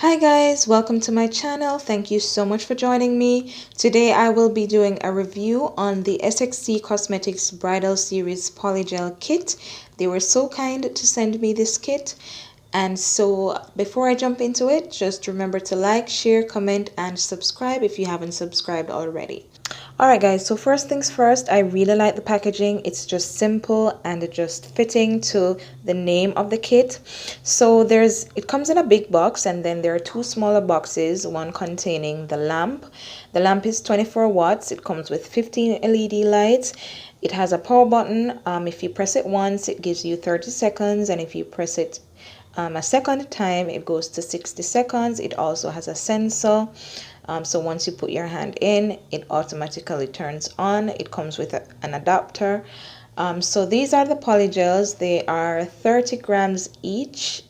Hi guys, welcome to my channel. Thank you so much for joining me. Today I will be doing a review on the SXC Cosmetics Bridal Series Polygel kit. They were so kind to send me this kit. And so before I jump into it, just remember to like, share, comment, and subscribe if you haven't subscribed already. Alright guys, so first things first, I really like the packaging. It's just simple and it just fitting to the name of the kit. So it comes in a big box, and then there are two smaller boxes, one containing the lamp. The lamp is 24 watts. It comes with 15 LED lights. It has a power button. If you press it once, it gives you 30 seconds, and if you press it a second time, it goes to 60 seconds. It also has a sensor. So once you put your hand in, it automatically turns on. It comes with an adapter. So these are the polygels. They are 30 grams each.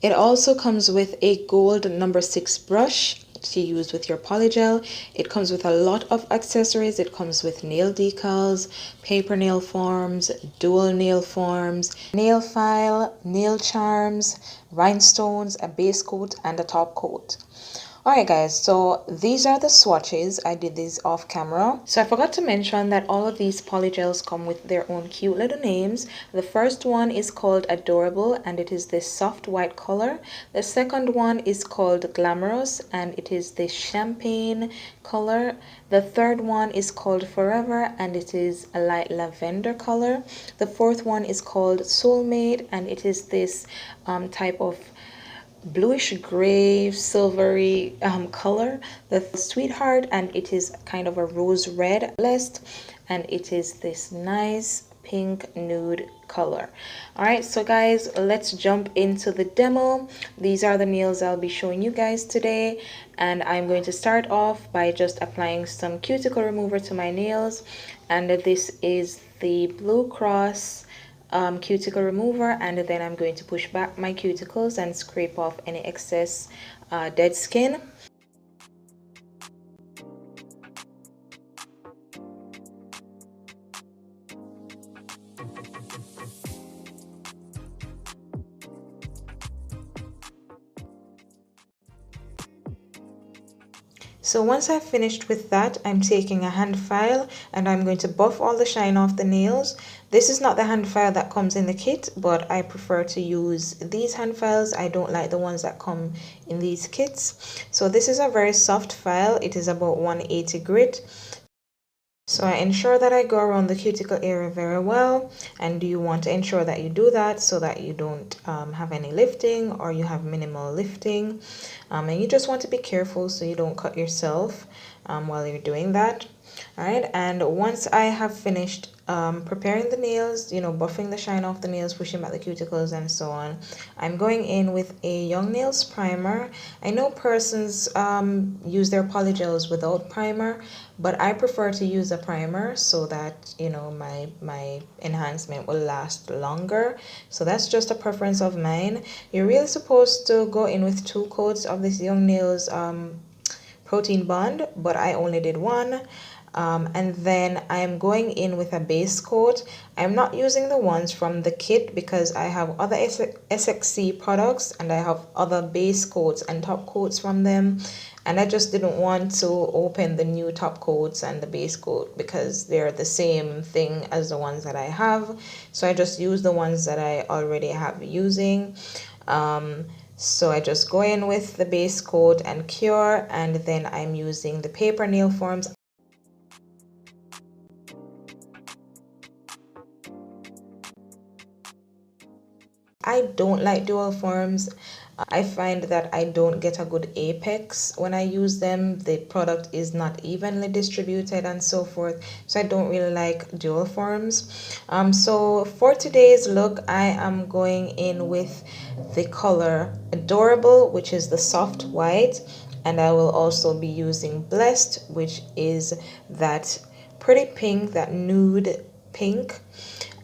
It also comes with a gold number 6 brush to use with your polygel. It comes with a lot of accessories. It comes with nail decals, paper nail forms, dual nail forms, nail file, nail charms, rhinestones, a base coat, and a top coat. Alright guys, so these are the swatches. I did these off camera. So I forgot to mention that all of these polygels come with their own cute little names. The first one is called Adorable, and it is this soft white color. The second one is called Glamorous, and it is this champagne color. The third one is called Forever, and it is a light lavender color. The fourth one is called Soulmate, and it is this type of bluish gray silvery color. The Sweetheart, and it is kind of a rose red blessed, and it is this nice pink nude color. All right, so guys, let's jump into the demo. These are the nails I'll be showing you guys today, and I'm going to start off by just applying some cuticle remover to my nails. And this is the Blue Cross cuticle remover, and then I'm going to push back my cuticles and scrape off any excess dead skin. So once I've finished with that, I'm taking a hand file and I'm going to buff all the shine off the nails. This is not the hand file that comes in the kit, but I prefer to use these hand files. I don't like the ones that come in these kits. So this is a very soft file. It is about 180 grit. So I ensure that I go around the cuticle area very well, and you want to ensure that you do that so that you don't have any lifting, or you have minimal lifting, and you just want to be careful so you don't cut yourself while you're doing that. All right, and once I have finished preparing the nails, buffing the shine off the nails, pushing back the cuticles, and so on, I'm going in with a Young Nails primer. I know persons use their polygels without primer, but I prefer to use a primer so that my enhancement will last longer. So that's just a preference of mine. You're really supposed to go in with 2 coats of this Young Nails protein bond, but I only did 1. And then I'm going in with a base coat. I'm not using the ones from the kit because I have other SXC products and I have other base coats and top coats from them, and I just didn't want to open the new top coats and the base coat because they're the same thing as the ones that I have. So I just use the ones that I already have using. So I just go in with the base coat and cure, and then I'm using the paper nail forms. I don't like dual forms. I find that I don't get a good apex when I use them. The product is not evenly distributed and so forth. So I don't really like dual forms. So for today's look, I am going in with the color Adorable, which is the soft white. And I will also be using Blessed, which is that pretty pink, that nude pink.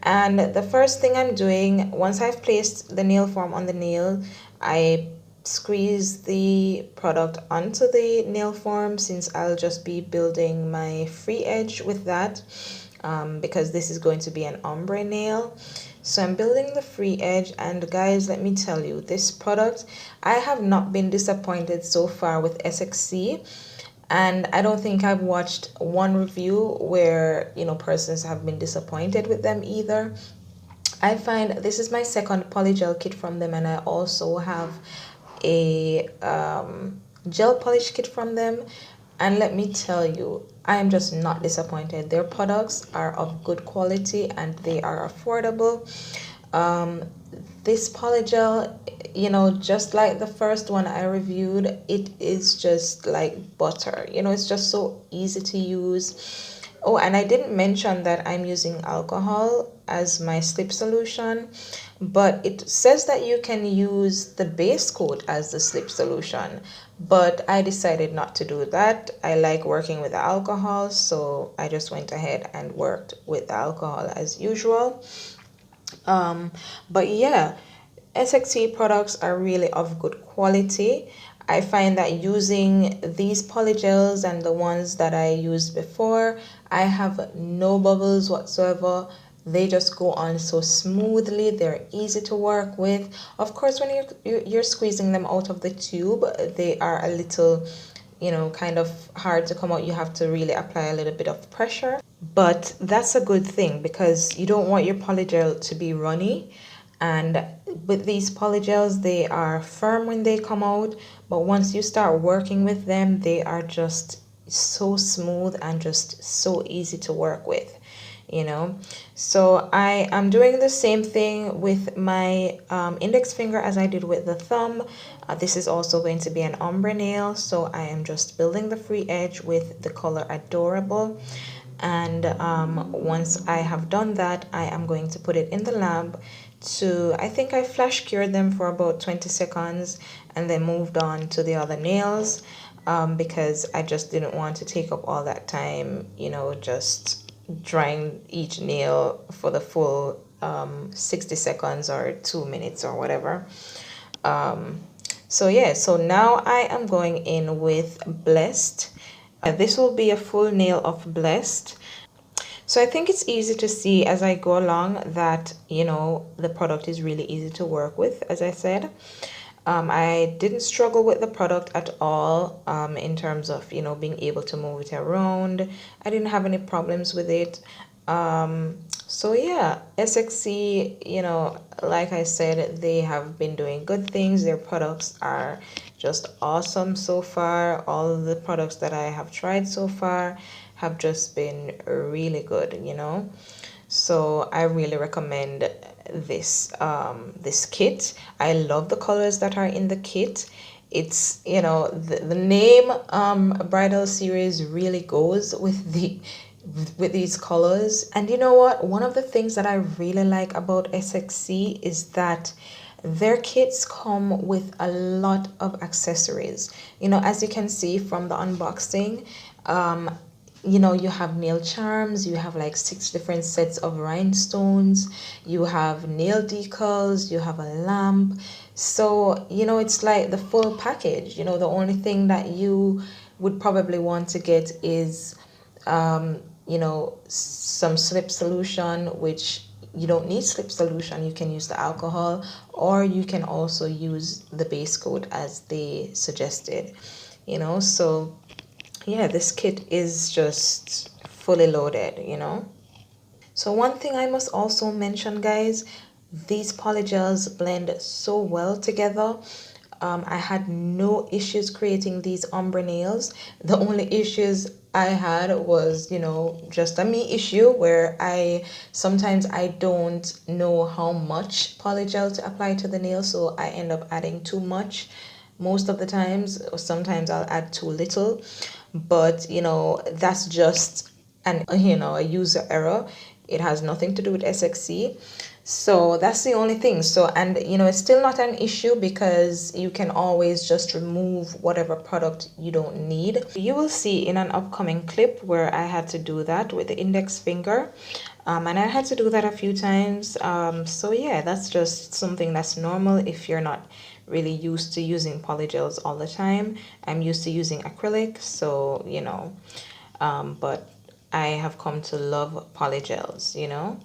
And the first thing I'm doing, once I've placed the nail form on the nail, I squeeze the product onto the nail form, since I'll just be building my free edge with that, because this is going to be an ombre nail. So I'm building the free edge, and guys, let me tell you, this product, I have not been disappointed so far with SXC. And I don't think I've watched one review where, you know, persons have been disappointed with them either. I find this is my second polygel kit from them, and I also have a gel polish kit from them. And let me tell you, I am just not disappointed. Their products are of good quality and they are affordable. This polygel, you know, just like the first one I reviewed, it is just like butter. You know, it's just so easy to use. Oh, and I didn't mention that I'm using alcohol as my slip solution, but it says that you can use the base coat as the slip solution, but I decided not to do that. I like working with the alcohol, so I just went ahead and worked with the alcohol as usual. But yeah, SXC products are really of good quality. I find that using these polygels and the ones that I used before, I have no bubbles whatsoever. They just go on so smoothly. They're easy to work with. Of course, when you're squeezing them out of the tube, they are a little, you know, kind of hard to come out. You have to really apply a little bit of pressure. But that's a good thing because you don't want your polygel to be runny. And with these polygels, they are firm when they come out, but once you start working with them, they are just so smooth and just so easy to work with, you know. So I am doing the same thing with my index finger as I did with the thumb. This is also going to be an ombre nail, so I am just building the free edge with the color Adorable. And once I have done that, I am going to put it in the lab to, I think I flash cured them for about 20 seconds and then moved on to the other nails, because I just didn't want to take up all that time, you know, just drying each nail for the full 60 seconds or 2 minutes or whatever. So yeah, so now I am going in with Blessed. This will be a full nail of Blessed. So I think it's easy to see as I go along that, you know, the product is really easy to work with, as I said. I didn't struggle with the product at all in terms of, you know, being able to move it around. I didn't have any problems with it. So yeah, SXC, you know, like I said, they have been doing good things. Their products are just awesome so far. All of the products that I have tried so far have just been really good, you know. So I really recommend this this kit. I love the colors that are in the kit. It's, you know, the name Bridal series really goes with these colors. And you know what, one of the things that I really like about SXC is that their kits come with a lot of accessories. You know, as you can see from the unboxing, you know, you have nail charms, you have like 6 different sets of rhinestones, you have nail decals, you have a lamp. So, you know, it's like the full package. You know, the only thing that you would probably want to get is, you know, some slip solution, which you don't need slip solution. You can use the alcohol, or you can also use the base coat as they suggested, you know. So yeah, this kit is just fully loaded, you know. So one thing I must also mention, guys, these polygels blend so well together. I had no issues creating these ombre nails. The only issues I had was, you know, just a me issue where sometimes I don't know how much polygel to apply to the nail, so I end up adding too much most of the times, or sometimes I'll add too little. But you know, that's just an, you know, a user error. It has nothing to do with SXC. So that's the only thing. So, and you know, it's still not an issue because you can always just remove whatever product you don't need. You will see in an upcoming clip where I had to do that with the index finger. And I had to do that a few times. So yeah, that's just something that's normal if you're not really used to using polygels all the time. I'm used to using acrylic, so you know, but I have come to love polygels, you know.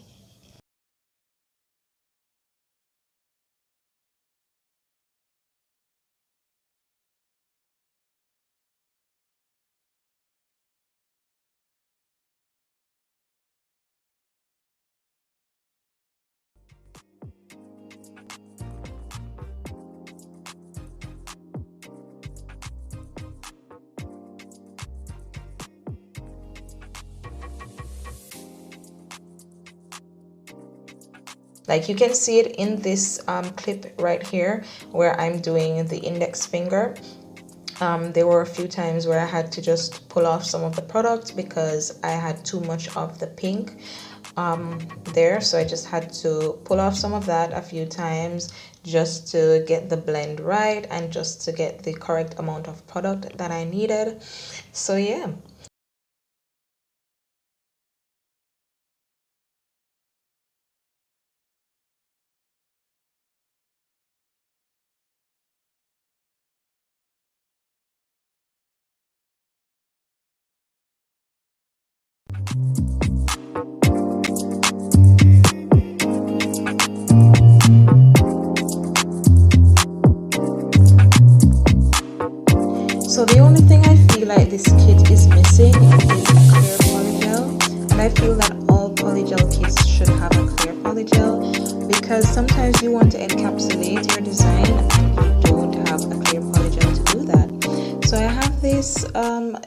Like you can see it in this clip right here where I'm doing the index finger. There were a few times where I had to just pull off some of the product because I had too much of the pink there, so I just had to pull off some of that a few times just to get the blend right and just to get the correct amount of product that I needed. So yeah. So the only thing I feel like this kit is missing is a clear polygel, and I feel that all polygel kits should have a clear polygel because sometimes you want to encapsulate your design and you don't have a clear polygel to do that. So I have this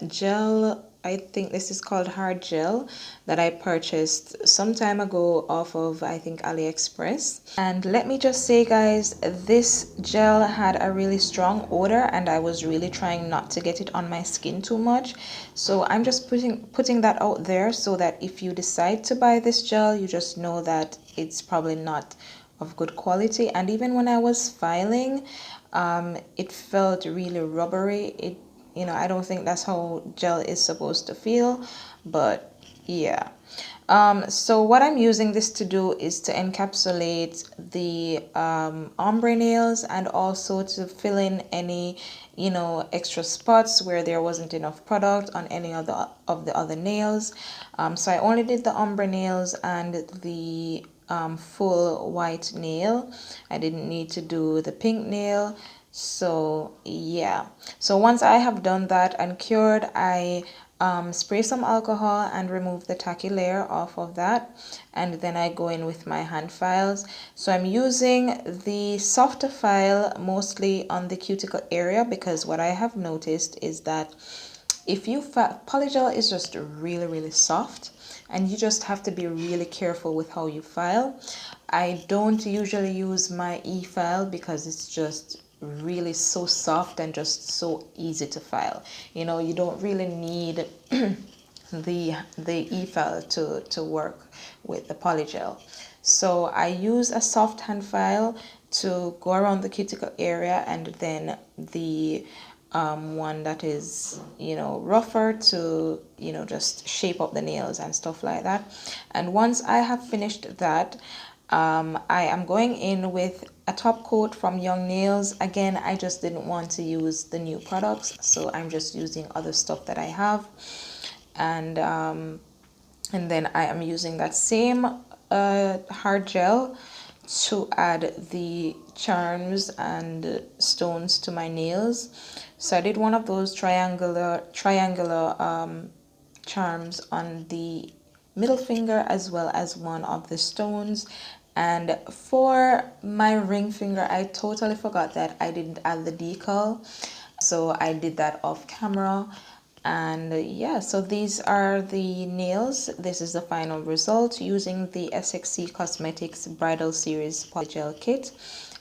gel, I think this is called hard gel, that I purchased some time ago off of, I think, AliExpress. And let me just say, guys, this gel had a really strong odor and I was really trying not to get it on my skin too much. So I'm just putting that out there so that if you decide to buy this gel, you just know that it's probably not of good quality. And even when I was filing, it felt really rubbery. I don't think that's how gel is supposed to feel, but yeah. So what I'm using this to do is to encapsulate the ombre nails and also to fill in any, extra spots where there wasn't enough product on any other of the other nails. So I only did the ombre nails and the full white nail. I didn't need to do the pink nail. So yeah, so once I have done that and cured, I spray some alcohol and remove the tacky layer off of that, and then I go in with my hand files. So I'm using the softer file mostly on the cuticle area because what I have noticed is that if you polygel is just really soft and you just have to be really careful with how you file. I don't usually use my e-file because it's just really so soft and just so easy to file. You don't really need the e-file to work with the polygel. So I use a soft hand file to go around the cuticle area, and then the one that is rougher to just shape up the nails and stuff like that. And once I have finished that, I am going in with a top coat from Young Nails. Again, I just didn't want to use the new products, so I'm just using other stuff that I have. And then I am using that same hard gel to add the charms and stones to my nails. So I did one of those triangular charms on the middle finger as well as one of the stones. And for my ring finger, I totally forgot that I didn't add the decal, so I did that off camera. And yeah, so these are the nails. This is the final result using the SXC Cosmetics Bridal Series Polygel Kit.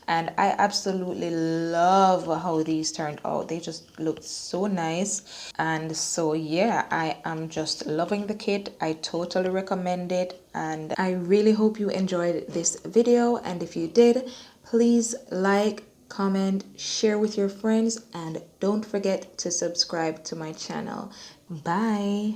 And I absolutely love how these turned out. They just looked so nice. And so yeah, I am just loving the kit. I totally recommend it, and I really hope you enjoyed this video. And if you did, please like, comment, share with your friends, and don't forget to subscribe to my channel. Bye.